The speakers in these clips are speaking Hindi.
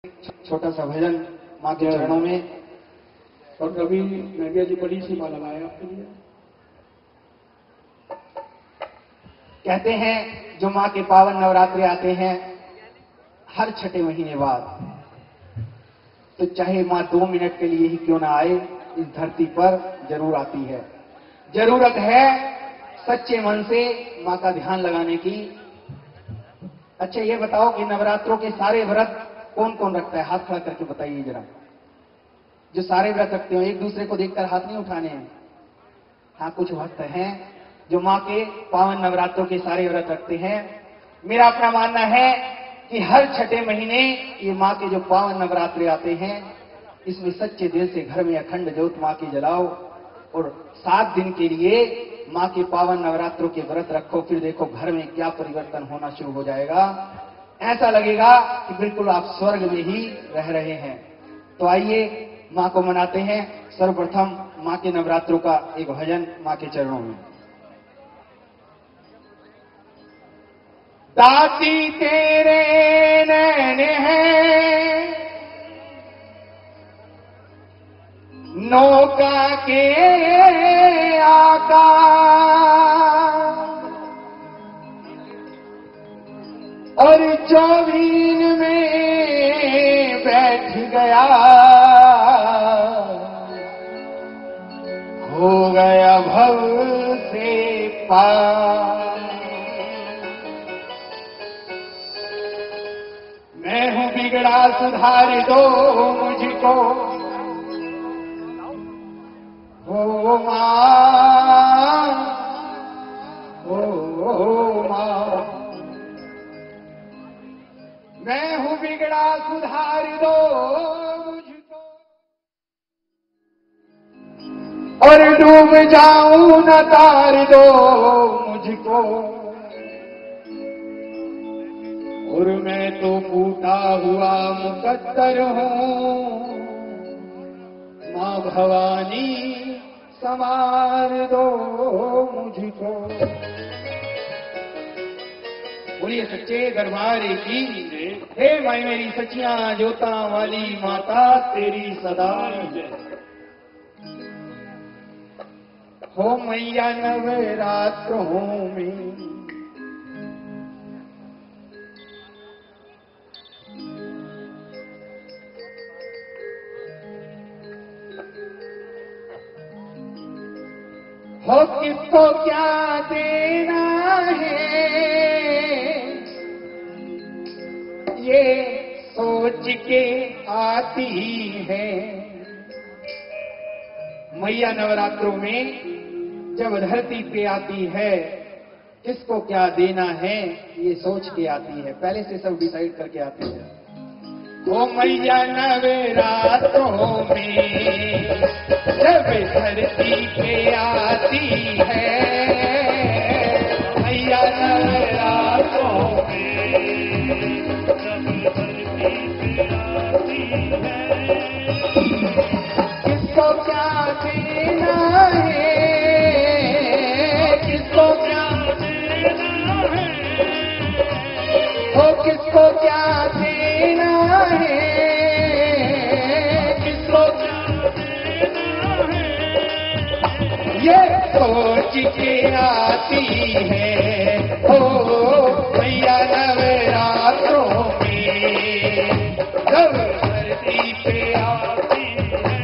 छोटा सा भजन माँ के चरणों में। और कभी मैं भी अजी बड़ी सी माला लाया आपके लिए। कहते हैं जो माँ के पावन नवरात्रे आते हैं हर छठे महीने बाद, तो चाहे माँ 2 मिनट के लिए ही क्यों ना आए, इस धरती पर जरूर आती है। जरूरत है सच्चे मन से माँ का ध्यान लगाने की। अच्छा ये बताओ कि नवरात्रों के सारे व्रत कौन कौन रखता है? हाथ खड़ा करके बताइए जरा। जो सारे व्रत रखते हो, एक दूसरे को देखकर हाथ नहीं उठाने हैं। हाँ, कुछ भक्त हैं जो माँ के पावन नवरात्रों के सारे व्रत रखते हैं। मेरा अपना मानना है कि हर छठे महीने ये माँ के जो पावन नवरात्रे आते हैं, इसमें सच्चे दिल से घर में अखंड ज्योत माँ की जलाओ और 7 दिन के लिए माँ के पावन नवरात्रों के व्रत रखो। फिर देखो घर में क्या परिवर्तन होना शुरू हो जाएगा। ऐसा लगेगा कि बिल्कुल आप स्वर्ग में ही रह रहे हैं। तो आइए माँ को मनाते हैं। सर्वप्रथम माँ के नवरात्रों का एक भजन माँ के चरणों में। दाती तेरे नैन हैं नौका के आकार, और चौबीन में बैठ गया, हो गया भव से पार। मैं हूँ बिगड़ा सुधार दो मुझको, ओ माँ, ओ माँ। मैं हूँ बिगड़ा सुधार दो मुझको, और डूब जाऊं न तार दो मुझको। और मैं तो फूटा हुआ मुकद्दर हूँ, माँ भवानी संवार दो मुझको। बोलिए सच्चे दरबार की। हे माई मेरी सचियां जोता वाली माता तेरी सदा हो मैया नवरात्रों में। हो किसको क्या देना है ये सोच के आती है। मैया नवरात्रों में जब धरती पे आती है, किसको क्या देना है ये सोच के आती है। पहले से सब डिसाइड करके आती है। ओ मैया नवरात्रों में जब धरती पे आती है, मैया नवरात्रों में जब धरती पे आती है, किसको क्या देना है, किसको क्या देना है, ओ किसको क्या देना है, किसको क्या देना है, ये सोच के आती है। ओ मैया नवरात्रों में जब धरती पे आती है।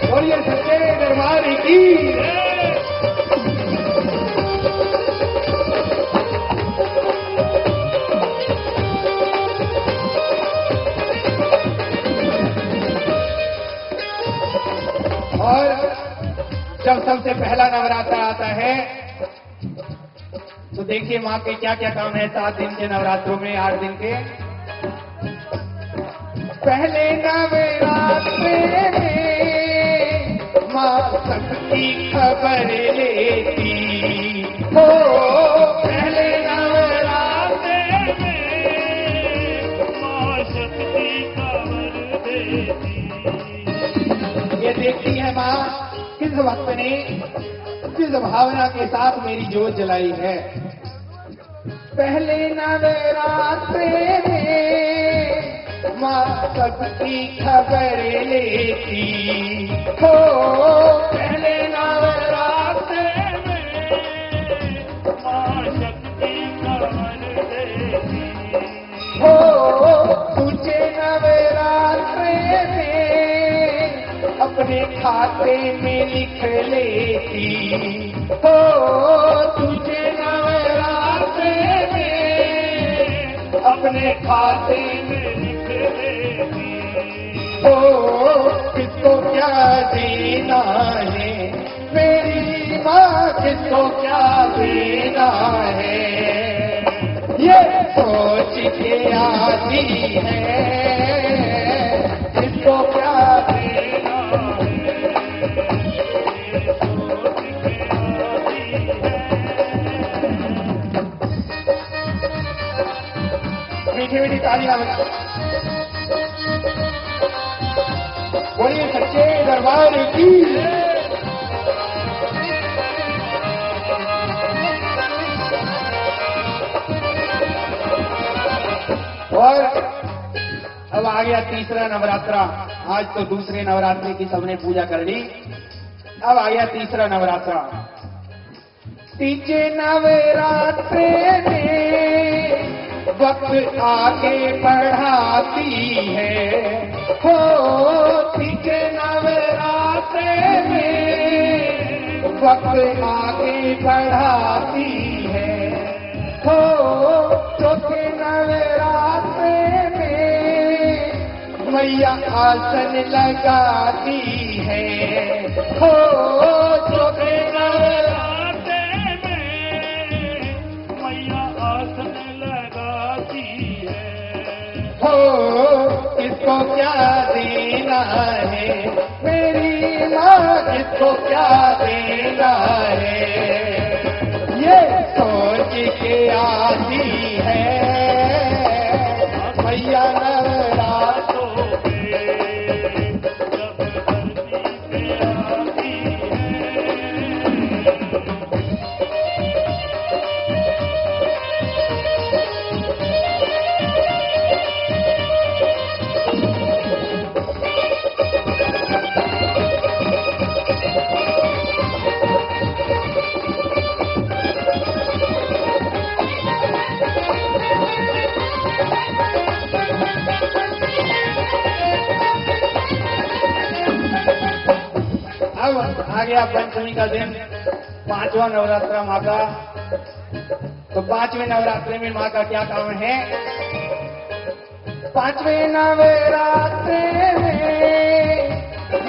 बोलिए सच्चे दरबार की। और जब सबसे पहला नवरात्र आता है तो देखिए माँ के क्या क्या काम है 7 दिन के नवरात्रों में, 8 दिन के। पहले नवरात्रे में माँ सबकी खबर लेती हो। पहले नवरात्रे में माँ सबकी खबर देती। ये देखती है माँ किस वक्त ने जिस भावना के साथ मेरी जोत जलाई है। पहले नवरात्रे में माँ सबकी खबर लेती हो। पहले नवरात्रे में माँ सबकी खबर लेती हो। तुझे नवरात्रे में अपने खाते में लिख लेती हो। तुझे नवरात्रे में अपने खाते में लिख लेती हो। किसको क्या देना है मेरी माँ, किसको क्या देना है, ये सोच के आती है। किसको क्या देना है, ये सोच के आती है। मीठी मीठी तालियां बोलिए सच्चे दरबार की। और अब आ गया तीसरा नवरात्रा। आज तो दूसरे नवरात्रे की सबने पूजा कर ली, अब आ गया तीसरा नवरात्रा। तीजे नवरात्रे में वक्त आगे बढ़ाती है हो। तीजे नवरात्रे में वक्त आगे बढ़ाती है हो। चौथे नवरात्रे में मैया आसन लगाती है हो। चौथे नवरात्रे में मैया आसन लगाती है हो। किसको क्या देना है मेरी माँ, किसको क्या देना है, ये सोच के आती है। मैया नवरात्रों में जब धरती पे आती आ गया पंचमी का दिन, पांचवा नवरात्रा माँ का। तो पांचवें नवरात्रे में माँ का क्या काम है? पांचवें नवरात्रे में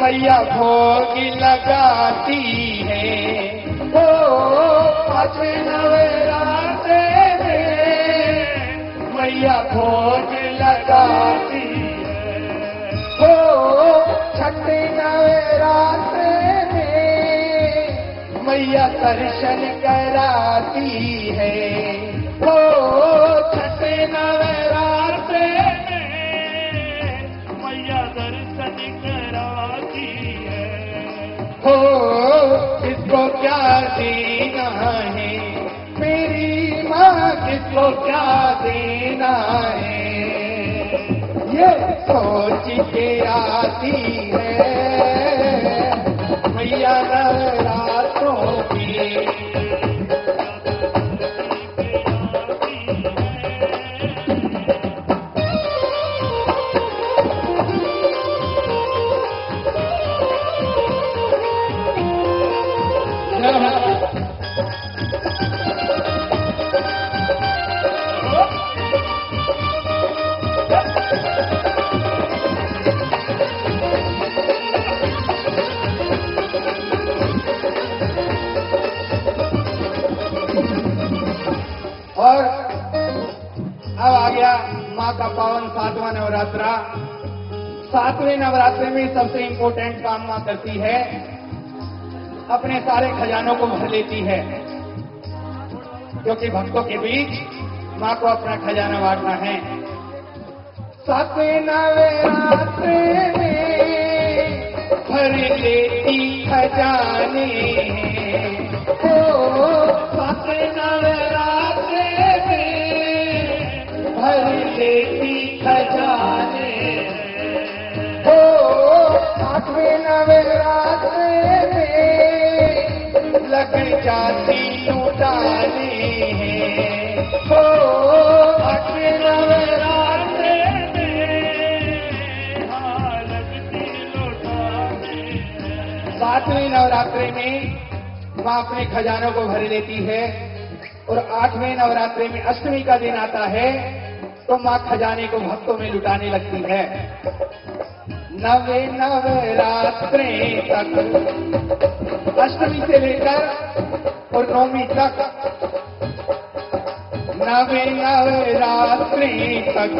मैया भोग लगाती है हो। पांचवें नवरात्रे में मैया भोग लगाती है हो। छठे नवरात्रे मैया दर्शन कराती है हो। छठे नवरात्रे में मैया दर्शन कराती है हो। किसको क्या देना है मेरी माँ, किसको क्या देना है, ये सोच के आती है। मैया नवरात्रों की और अब आ गया माँ का पावन सातवां नवरात्रा। सातवें नवरात्रे में सबसे इम्पोर्टेंट काम माँ करती है, अपने सारे खजानों को भर लेती है, क्योंकि भक्तों के बीच माँ को अपना खजाना बांटना है। सातवें नवरात्रे में भर लेती खजाने हो। सातवें नवरात्रे में देती खजाने हो, आठवें नवरात्रे में लग जाती लुटाने हो, आठवें नवरात्रे सातवें नवरात्रे में माँ अपने खजानों को भर लेती है और आठवें नवरात्रे में अष्टमी का दिन आता है तो माँ खजाने को भक्तों में लुटाने लगती है। नवे नवरात्रे तक, अष्टमी से लेकर और नौवीं तक, नवे नवरात्रि तक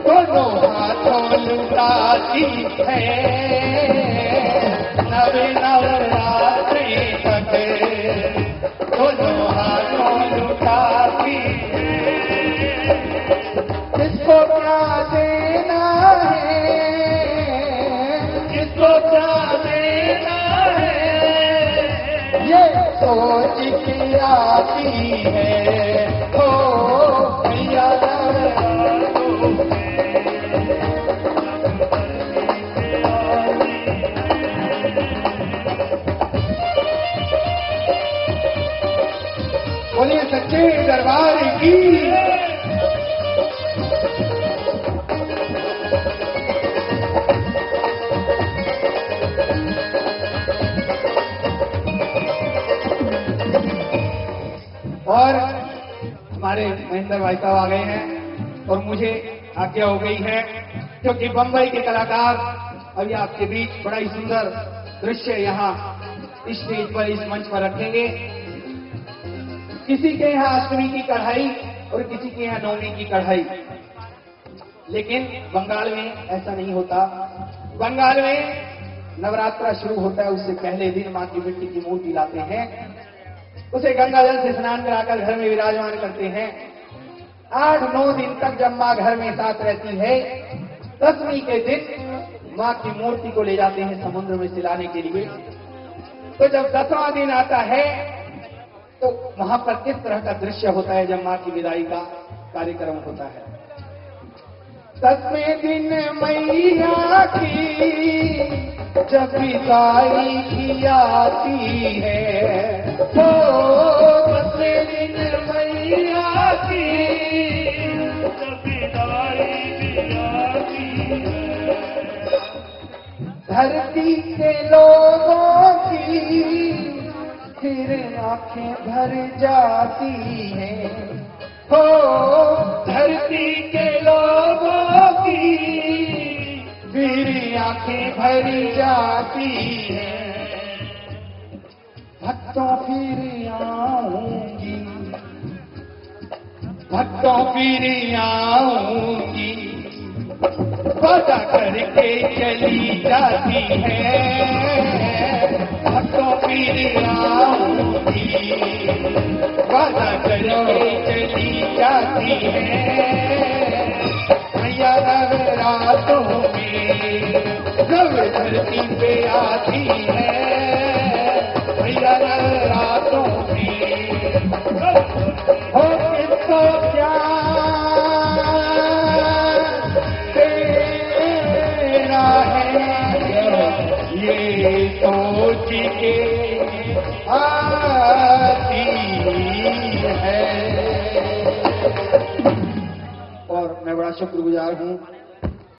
दोनों हाथों लुटाती है, नवे नवरात्रि तक दोनों हाथों लुटाती है। किसको क्या देना है, किसको क्या देना है, ये सोच के आती है हो भैया बोलिए सच्चे दरबार की। और हमारे महेंद्र भाई साहब आ गए हैं और मुझे आज्ञा हो गई है क्योंकि बंबई के कलाकार अभी आपके बीच बड़ा ही सुंदर दृश्य यहाँ इस स्टेज पर, इस मंच पर रखेंगे। किसी के यहाँ अष्टमी की कढ़ाई और किसी के यहाँ नौवीं की कढ़ाई, लेकिन बंगाल में ऐसा नहीं होता। बंगाल में नवरात्रा शुरू होता है, उससे पहले दिन मां की मिट्टी की मूर्ति लाते हैं, उसे गंगा जल से स्नान कराकर घर में विराजमान करते हैं। 8-9 दिन तक जब मां घर में साथ रहती है, 10वीं के दिन मां की मूर्ति को ले जाते हैं समुद्र में सिलाने के लिए। तो जब 10वां दिन आता है तो वहां पर किस तरह का दृश्य होता है जब मां की विदाई का कार्यक्रम होता है। 10वें दिन मैया की जब विदाई की आती है, तो 10वें दिन मैया की जब विदाई की आती है, धरती के लोगों की फिर आंखें भर जाती हैं हो, धरती के लोगों की फिर आंखें भर जाती हैं। भक्तों फिर आऊंगी, भक्तों फिर आऊंगी, वादा करके चली जाती है, भक्तों फिर आऊंगी, वादा करके चली जाती है। मैया नवरातों में नव धरती पे आती है, मैया नवरातों में हो किसको क्या देना है, ये सोच के आती है। और मैं बड़ा शुक्रगुजार हूं